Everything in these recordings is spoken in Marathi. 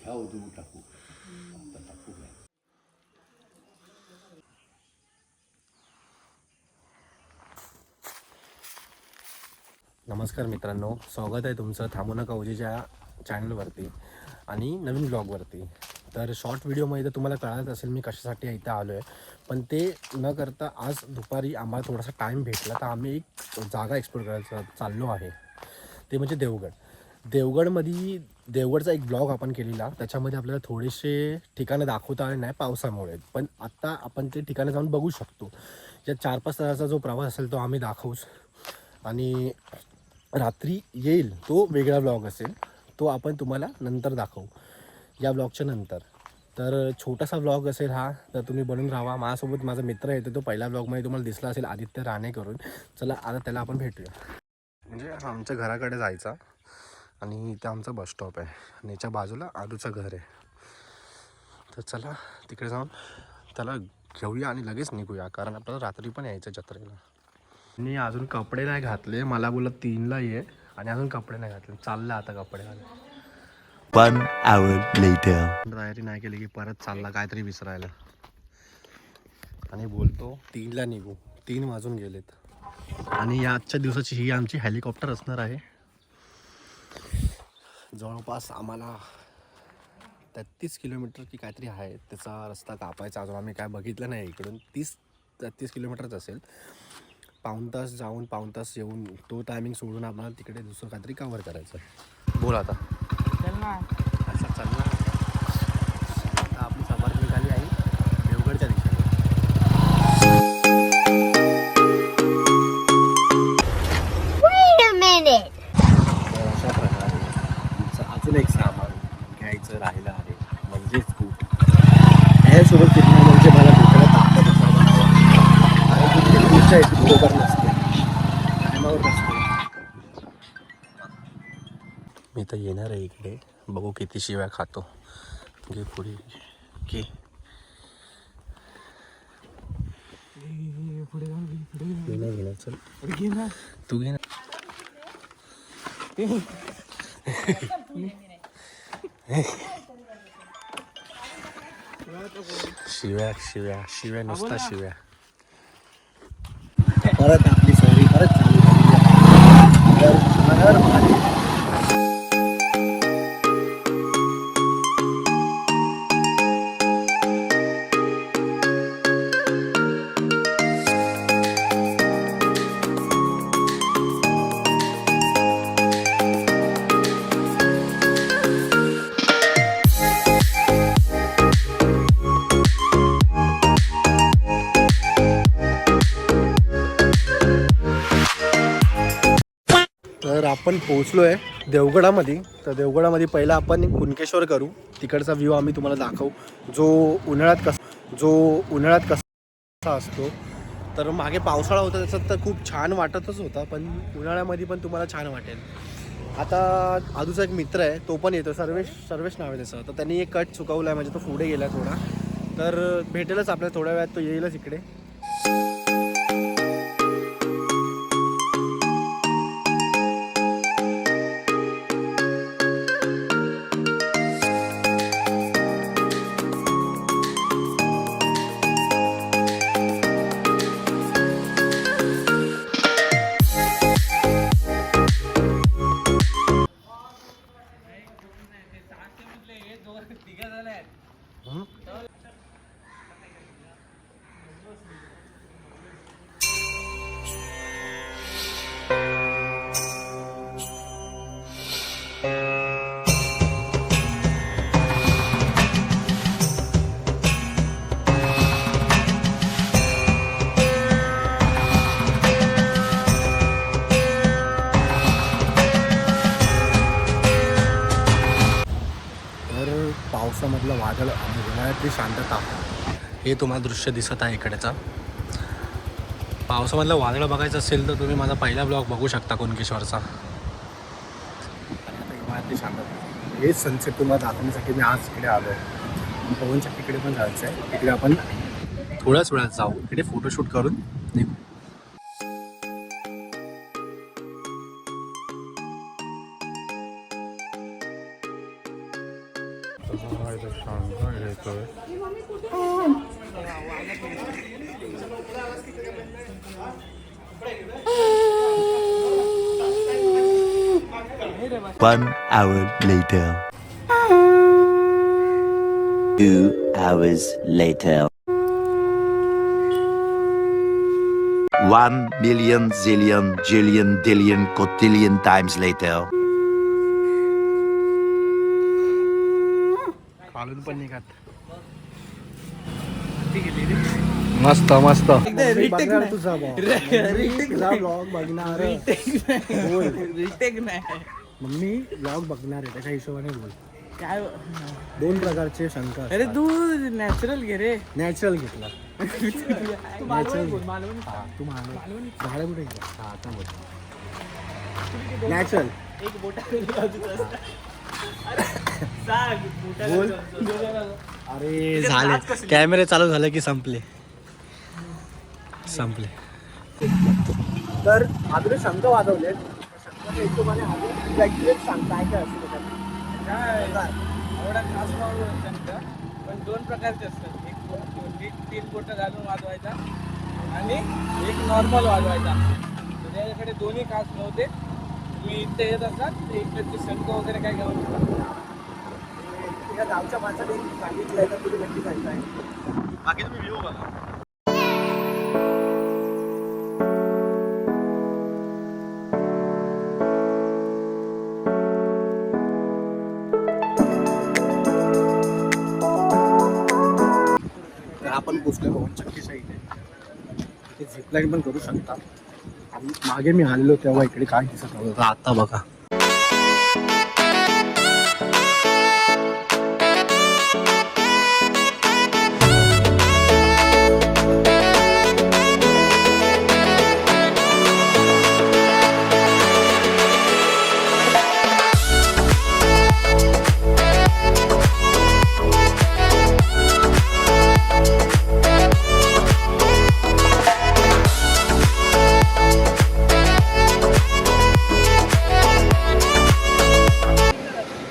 टाकू आता टाकू. नमस्कार मित्रांनो, स्वागत आहे तुमचं थांबू नका उजेच्या चॅनलवरती आणि नवीन ब्लॉगवरती. तर शॉर्ट व्हिडिओमध्ये तर तुम्हाला कळत असेल मी कशासाठी इथं आलो आहे, पण ते न करता आज दुपारी आम्हाला थोडासा टाईम भेटला तर आम्ही एक जागा एक्सप्लोर करायला चाललो आहे. ते म्हणजे देवगड. देवगडचा एक ब्लॉग आपण केलेला, त्याच्यामध्ये आपल्याला थोडेसे ठिकाणं दाखवता आले नाही पावसामुळे, पण आत्ता आपण ते ठिकाणं जाऊन बघू शकतो. ज्या 4-5 तासाचा जो प्रवास असेल तो आम्ही दाखवूच, आणि रात्री येईल तो वेगळा ब्लॉग असेल, तो आपण तुम्हाला नंतर दाखवू या ब्लॉगच्या नंतर. तर छोटासा ब्लॉग असेल हा, तर तुम्ही बनून राहा. माझ्यासोबत माझा मित्र येतो, तो पहिल्या ब्लॉगमध्ये तुम्हाला दिसला असेल, आदित्य राणे करून. चला आता त्याला आपण भेटूया. म्हणजे आमच्या घराकडे जायचा आणि इथं आमचा बस स्टॉप आहे आणि याच्या बाजूला आदूचं घर आहे. तर चला तिकडे जाऊन त्याला घेऊया आणि लगेच निघूया, कारण आपल्याला रात्री पण यायचं जत्रेला. मी अजून कपडे नाही घातले, मला बोलला 3ला ये, आणि अजून कपडे नाही घातले. चाललं आता कपडे घालून. 1 hour later. तयारी नाही केली की परत चालला काहीतरी विसरायला, आणि बोलतो 3ला निघू. 3 वाजून गेलेत. आणि या आजच्या दिवसाची ही आमची हेलिकॉप्टर असणार आहे. जवळपास आम्हाला 33 किलोमीटर की काहीतरी आहे त्याचा रस्ता कापायचा. अजून आम्ही काय बघितलं नाही. इकडून 30-33 किलोमीटरच असेल. पाऊण तास जाऊन पाऊण तास येऊन तो टायमिंग सोडून आम्हाला तिकडे दुसरं काहीतरी कव्हर करायचं. बोल आता असं चालणार. आता आपली सफर निघाली आहे देवगडच्या दिशेने. तर अशा प्रकारे आमचं अजून एक सामान घ्यायचं राहिलं आहे, म्हणजे स्कूट. यासोबत फिरणं म्हणजे मला डोक्याला ताकद असायला, आणि कुठली गोष्ट आहे ती बरोबर नसते, टायमावर नसते. मी तर येणार आहे इकडे, बघू किती शिव्या खातो. घे पुढे घे. मी नाही घेणार, चल घे ना, तू घे ना. शिव्या शिव्या शिव्या नुसता शिव्या. परत आपली सवरी परत चालू झाली. तर आपण पोहोचलो आहे देवगडामध्ये. तर देवगडामध्ये पहिला आपण कुणकेश्वर करू, तिकडचा व्ह्यू आम्ही तुम्हाला दाखवू, जो उन्हाळ्यात कसा असतो. तर मागे पावसाळा होता त्याच्यात तर खूप छान वाटतच होता, पण उन्हाळ्यामध्ये पण तुम्हाला छान वाटेल. आता आजूचा एक मित्र आहे, तो पण येतो, सर्वेश नाव आहे त्याचं. तर त्यांनी एक कट चुकवला आहे, म्हणजे तो पुढे गेला थोडा. तर भेटेलच आपल्याला थोड्या वेळात, तो येईलच इकडे. पावसामधलं वादळ आणि उन्हाळ्यातली शांतता, हे तुम्हाला दृश्य दिसत आहे इकडेचं. पावसामधलं वादळ बघायचं असेल तर तुम्ही माझा पहिला ब्लॉग बघू शकता कुणकेश्वरचा. आणि आता हिवाळ्यातली शांतता, हेच सनसेट तुम्हाला दाखवण्यासाठी मी आज इकडे आलो आहे. पवनचक्कीकडे पण जायचं आहे, तिकडे आपण थोड्याच वेळात जाऊ, इकडे फोटोशूट करून निघू. 1 hour later. 2 hours later. 1 million zillion jillion dillion cotillion times later. खालून पण निघात मस्त मस्त तुझा ब्लॉग बघणार मम्मी ब्लॉग बघणार आहे त्याच्या हिशोबाने बोल काय 2 प्रकारचे शंका अरे तू नॅचरल घे रे. नॅचरल घेतला नॅचरल तू मालवण भाडं कुठे घेतला हा आता बोल नॅचरल एक बोटा बोल अरे झाले कॅमेरे चालू झाले की संपले तर अजून शंख वाजवले शंखाच्या हिशोबाने अजून ऍक्युरेट सांगताय काय असं एवढा खास शंका पण 2 प्रकारचे असतात. एक 3 बोटं घालून वाजवायचा आणि एक नॉर्मल वाजवायचा. तर त्याच्याकडे दोन्ही खास नव्हते. तुम्ही इथे येत असाल तर इकडचे शंख वगैरे काय घेऊन या गावच्या माणसाने सांगितलंय तर तुझी नक्की सांगताय बाकी तुम्ही व्ह्यू बघा. तर आपण पोचलोय पवनचक्कीच्या इथे इथे झिपलाईन पण करू शकता आणि मागे मी आलेलो तेव्हा इकडे काय दिसत नव्हतं आता बघा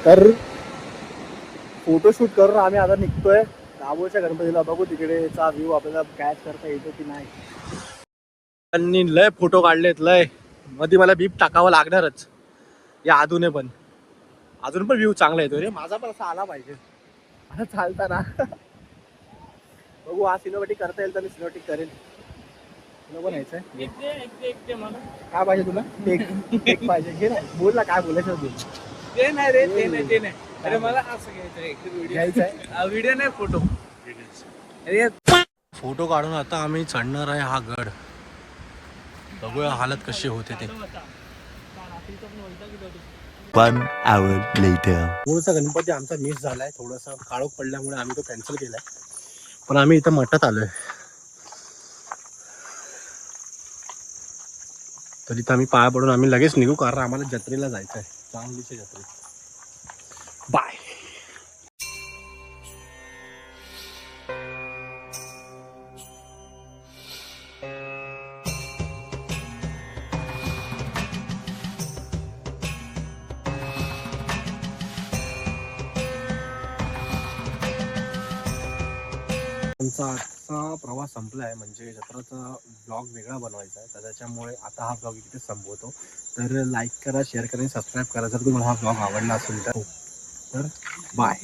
तर फोटोशूट करून आम्ही आता निघतोय दाभोळच्या गणपतीला. बघू तिकडेचा व्ह्यू आपल्याला कॅच करता येतो की नाही. त्यांनी लय फोटो काढलेत लय मध्ये मला बीप टाकावं लागणारच या अजून पण व्ह्यू चांगला येतो रे. माझा पण असा आला पाहिजे आता चालताना. बघू हा सिनेमॅटिक करता येईल तर मी सिनेमॅटिक करेल. तुला पण यायचंय काय पाहिजे तुला एक पाहिजे घे ना बोल ना काय बोलायचं बोल. ते नाही रे ते नाही अरे मला असं घ्यायचं व्हिडिओ नाही फोटो. फोटो काढून आता आम्ही चढणार आहे हा गड. बघूया हालत कशी होते ते. 1 hour later. मूळचा गणपती आमचा मिस झालाय थोडासा काळोख पडल्यामुळे आम्ही तो कॅन्सल केलाय. पण आम्ही इथं मठात आलोय तर इथं आम्ही पाया पडून आम्ही लगेच निघू कारण आम्हाला जत्रेला जायचं आहे चांगलीच्या जत्रेत. बाय. आमचा आजचा प्रवास संपला आहे म्हणजे जत्राचा ब्लॉग वेगळा बनवायचा आहे तर त्याच्यामुळे आता हा ब्लॉग इथे संपवतो. तर लाईक करा शेअर करा आणि सबस्क्राईब करा जर तुम्हाला हा ब्लॉग आवडला असेल तर बाय.